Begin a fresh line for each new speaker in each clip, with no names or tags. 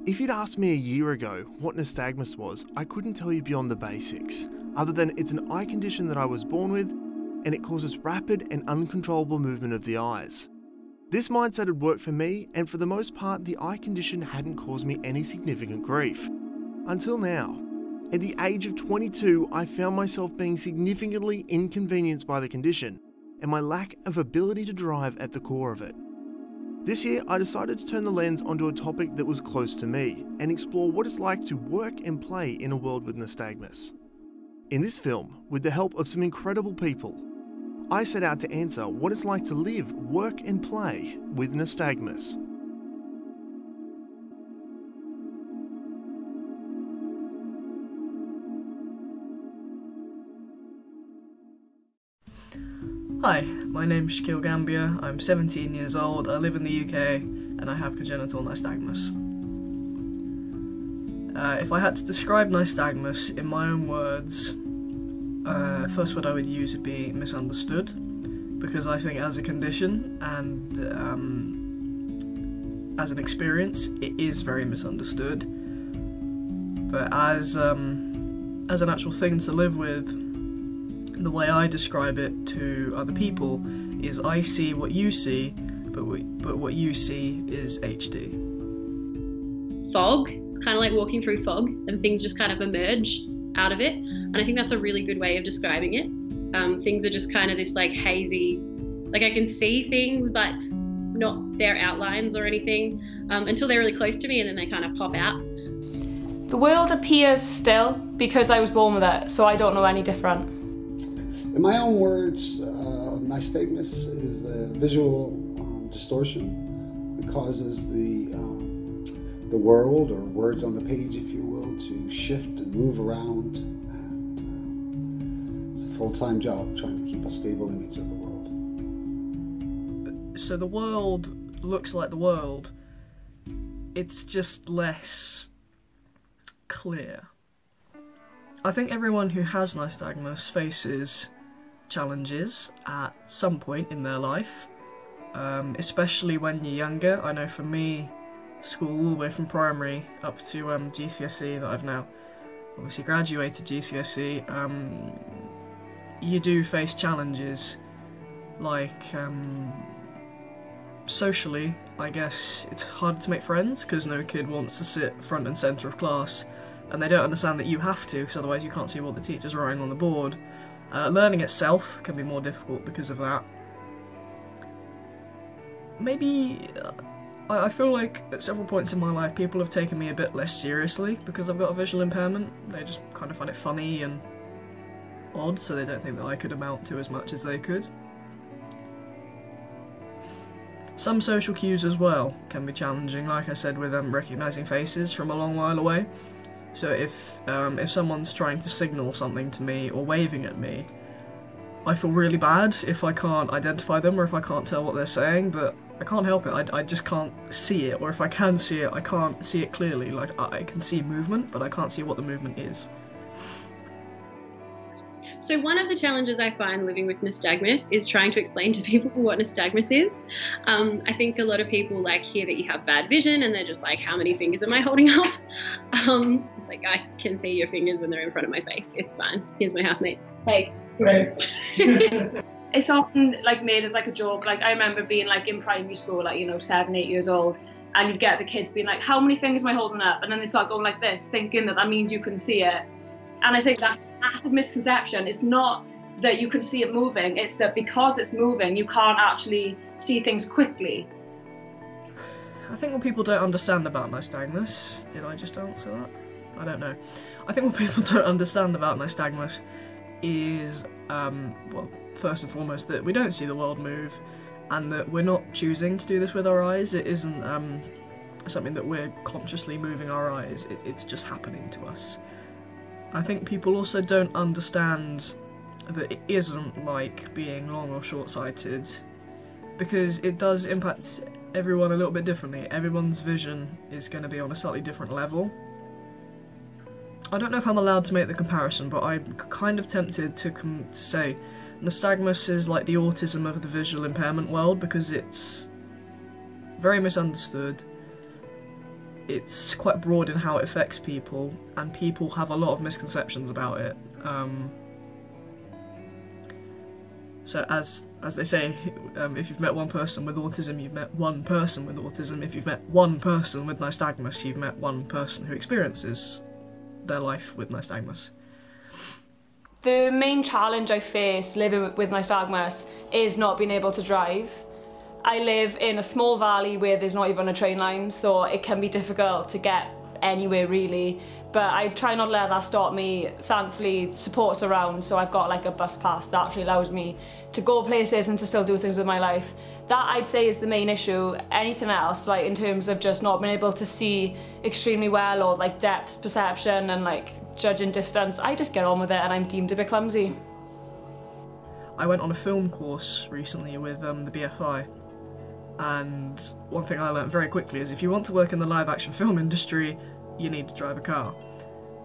If you'd asked me a year ago what nystagmus was, I couldn't tell you beyond the basics, other than it's an eye condition that I was born with, and it causes rapid and uncontrollable movement of the eyes. This mindset had worked for me, and for the most part the eye condition hadn't caused me any significant grief. Until now. At the age of 22, I found myself being significantly inconvenienced by the condition, and my lack of ability to drive at the core of it. This year, I decided to turn the lens onto a topic that was close to me, and explore what it's like to work and play in a world with nystagmus. In this film, with the help of some incredible people, I set out to answer what it's like to live, work and play with nystagmus.
Hi, my name is SHAKIL GAMBIER, I'm 17 years old, I live in the UK, and I have congenital nystagmus. If I had to describe nystagmus in my own words, first word I would use would be misunderstood, because I think as a condition and as an experience, it is very misunderstood. But as an actual thing to live with, the way I describe it to other people is I see what you see, but what you see is HD.
Fog, it's kind of like walking through fog and things just kind of emerge out of it. And I think that's a really good way of describing it. Things are just kind of this like hazy, like I can see things but not their outlines or anything until they're really close to me and then they kind of pop out.
The world appears still because I was born with it, so I don't know any different.
In my own words, nystagmus is a visual distortion. It causes the world, or words on the page, if you will, to shift and move around. And, it's a full-time job trying to keep a stable image of the world.
So the world looks like the world. It's just less clear. I think everyone who has nystagmus faces challenges at some point in their life, especially when you're younger. I know for me, school all the way from primary up to GCSE, that I've now obviously graduated GCSE, you do face challenges like socially. I guess it's hard to make friends because no kid wants to sit front and centre of class, and they don't understand that you have to, because otherwise you can't see what the teacher's writing on the board. Learning itself can be more difficult because of that. Maybe I feel like at several points in my life people have taken me a bit less seriously because I've got a visual impairment. They just kind of find it funny and odd, so they don't think that I could amount to as much as they could. Some social cues as well can be challenging, like I said, with recognising faces from a long while away. So if someone's trying to signal something to me or waving at me, I feel really bad if I can't identify them or if I can't tell what they're saying, but I can't help it, I just can't see it, or if I can see it, I can't see it clearly. Like, I can see movement, but I can't see what the movement is.
So one of the challenges I find living with nystagmus is trying to explain to people what nystagmus is. I think a lot of people like hear that you have bad vision and they're just like, how many fingers am I holding up? It's like, I can see your fingers when they're in front of my face. It's fine. Here's my housemate. Hey.
Right. It's often like made as like a joke. Like I remember being like in primary school, like, you know, 7, 8 years old, and you'd get the kids being like, how many fingers am I holding up? And then they start going like this, thinking that that means you can see it. And I think that's a massive misconception. It's not that you can see it moving, it's that because it's moving, you can't actually see things quickly.
I think what people don't understand about nystagmus, did I just answer that? I don't know. I think what people don't understand about nystagmus is, well, first and foremost, that we don't see the world move, and that we're not choosing to do this with our eyes. It isn't something that we're consciously moving our eyes, it's just happening to us. I think people also don't understand that it isn't like being long or short-sighted, because it does impact everyone a little bit differently. Everyone's vision is going to be on a slightly different level. I don't know if I'm allowed to make the comparison, but I'm kind of tempted to say nystagmus is like the autism of the visual impairment world, because it's very misunderstood. it's quite broad in how it affects people, and people have a lot of misconceptions about it. So as they say, if you've met one person with autism, you've met one person with autism. If you've met one person with nystagmus, you've met one person who experiences their life with nystagmus.
The main challenge I face living with nystagmus is not being able to drive. I live in a small valley where there's not even a train line, so it can be difficult to get anywhere really, but I try not to let that stop me. Thankfully, support's around, so I've got like a bus pass that actually allows me to go places and to still do things with my life. That I'd say is the main issue. Anything else, like in terms of just not being able to see extremely well, or like depth perception and like judging distance, I just get on with it and I'm deemed a bit clumsy.
I went on a film course recently with the BFI, and one thing I learned very quickly is if you want to work in the live action film industry, you need to drive a car.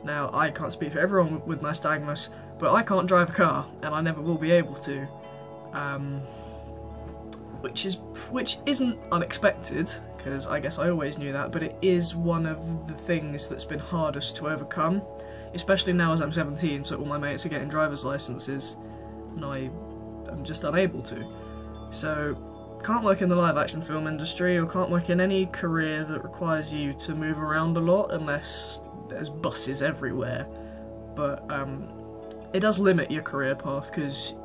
Now, I can't speak for everyone with nystagmus, but I can't drive a car, and I never will be able to. Which isn't unexpected, because I guess I always knew that, but it is one of the things that's been hardest to overcome, especially now as I'm 17, so all my mates are getting driver's licenses, and I am just unable to. So, can't work in the live action film industry, or can't work in any career that requires you to move around a lot unless there's buses everywhere. But it does limit your career path, because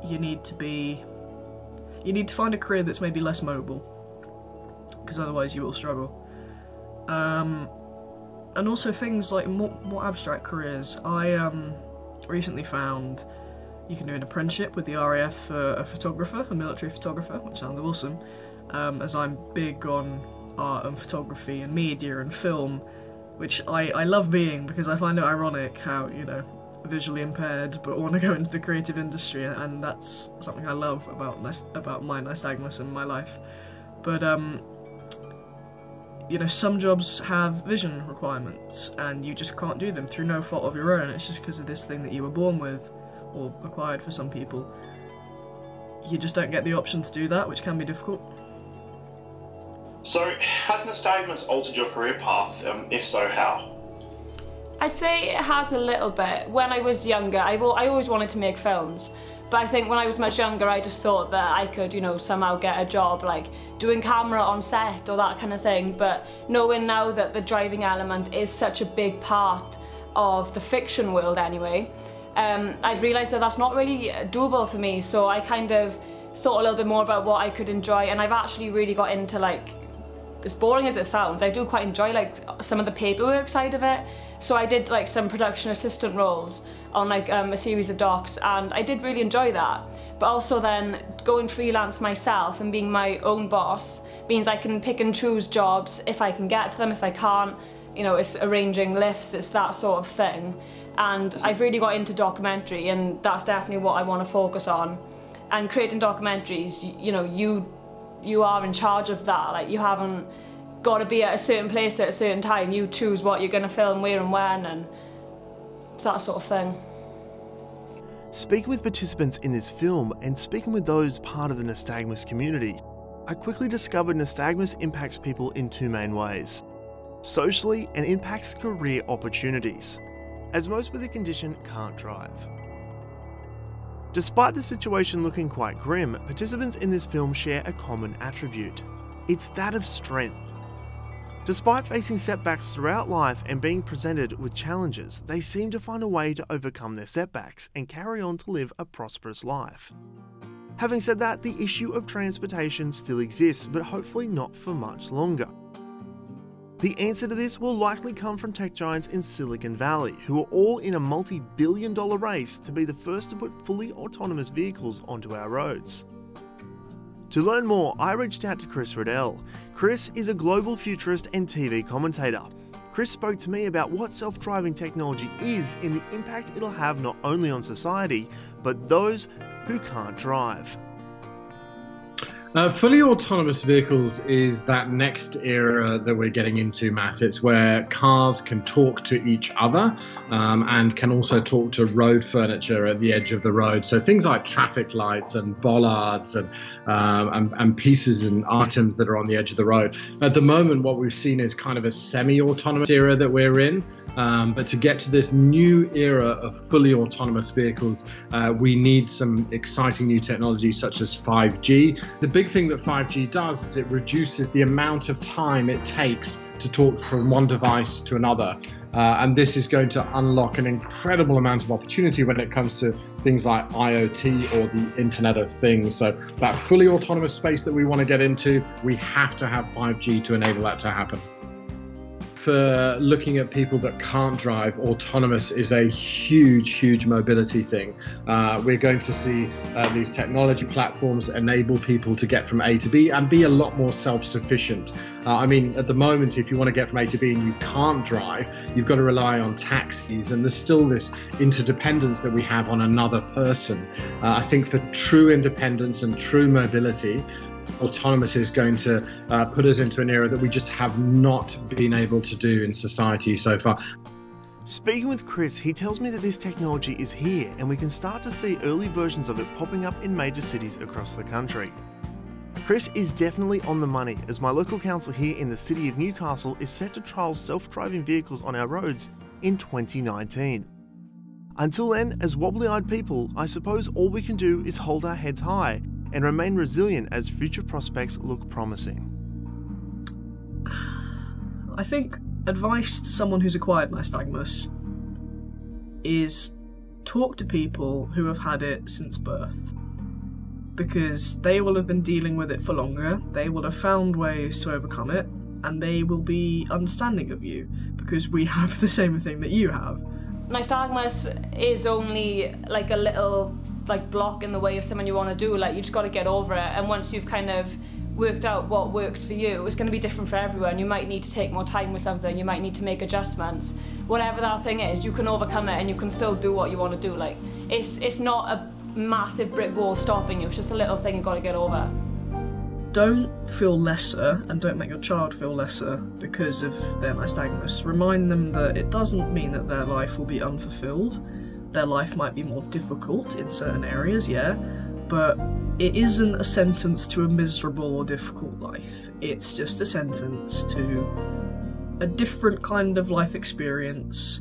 you need to find a career that's maybe less mobile, because otherwise you will struggle. And also things like more abstract careers. I recently found you can do an apprenticeship with the RAF for a photographer, a military photographer, which sounds awesome, as I'm big on art and photography and media and film, which I love being, because I find it ironic how, you know, visually impaired but want to go into the creative industry, and that's something I love about my nystagmus and my life. But you know, some jobs have vision requirements and you just can't do them through no fault of your own. It's just because of this thing that you were born with, or acquired for some people. You just don't get the option to do that, which can be difficult.
So, has nystagmus altered your career path? If so, how?
I'd say it has a little bit. When I was younger, I always wanted to make films, but I think when I was much younger, I just thought that I could, you know, somehow get a job, like doing camera on set or that kind of thing. But knowing now that the driving element is such a big part of the fiction world anyway, I realised that that's not really doable for me, so I kind of thought a little bit more about what I could enjoy, and I've actually really got into, like, as boring as it sounds, I do quite enjoy like some of the paperwork side of it. So I did like some production assistant roles on like a series of docs, and I did really enjoy that. But also then going freelance myself and being my own boss means I can pick and choose jobs if I can get to them. If I can't, you know, it's arranging lifts, it's that sort of thing. And I've really got into documentary, and that's definitely what I want to focus on. And creating documentaries, you know, you are in charge of that. Like, you haven't got to be at a certain place at a certain time. You choose what you're going to film, where and when, and that sort of thing.
Speaking with participants in this film and speaking with those part of the nystagmus community, I quickly discovered nystagmus impacts people in two main ways: socially, and impacts career opportunities, as most with the condition can't drive. Despite the situation looking quite grim, participants in this film share a common attribute. It's that of strength. Despite facing setbacks throughout life and being presented with challenges, they seem to find a way to overcome their setbacks and carry on to live a prosperous life. Having said that, the issue of transportation still exists, but hopefully not for much longer. The answer to this will likely come from tech giants in Silicon Valley, who are all in a multi-billion-dollar race to be the first to put fully autonomous vehicles onto our roads. To learn more, I reached out to Chris RIDDELL. Chris is a global futurist and TV commentator. Chris spoke to me about what self-driving technology is and the impact it'll have not only on society, but those who can't drive.
Fully autonomous vehicles is that next era that we're getting into, Matt. It's where cars can talk to each other and can also talk to road furniture at the edge of the road. So things like traffic lights and bollards and pieces and items that are on the edge of the road. At the moment, what we've seen is kind of a semi-autonomous era that we're in. But to get to this new era of fully autonomous vehicles, we need some exciting new technology such as 5G. The big thing that 5G does is it reduces the amount of time it takes to talk from one device to another. And this is going to unlock an incredible amount of opportunity when it comes to things like IoT or the Internet of Things. So that fully autonomous space that we want to get into, we have to have 5G to enable that to happen. For looking at people that can't drive, autonomous is a huge mobility thing. We're going to see these technology platforms enable people to get from A to B and be a lot more self-sufficient. I mean, at the moment, if you want to get from A to B and you can't drive, you've got to rely on taxis, and there's still this interdependence that we have on another person. I think for true independence and true mobility, autonomous is going to put us into an era that we just have not been able to do in society so far.
Speaking with Chris, he tells me that this technology is here and we can start to see early versions of it popping up in major cities across the country. Chris is definitely on the money, as my local council here in the city of Newcastle is set to trial self-driving vehicles on our roads in 2019. Until then, as wobbly-eyed people, I suppose all we can do is hold our heads high and remain resilient as future prospects look promising.
I think advice to someone who's acquired nystagmus is talk to people who have had it since birth, because they will have been dealing with it for longer, they will have found ways to overcome it, and they will be understanding of you, because we have the same thing that you have.
Nystagmus is only like a little block in the way of something you want to do. Like, you just got to get over it, and once you've kind of worked out what works for you, it's going to be different for everyone. You might need to take more time with something, you might need to make adjustments. Whatever that thing is, you can overcome it and you can still do what you want to do. Like, it's not a massive brick wall stopping you, it's just a little thing you've got to get over.
Don't feel lesser, and don't make your child feel lesser because of their nystagmus. Remind them that it doesn't mean that their life will be unfulfilled. Their life might be more difficult in certain areas, yeah, but it isn't a sentence to a miserable or difficult life. It's just a sentence to a different kind of life experience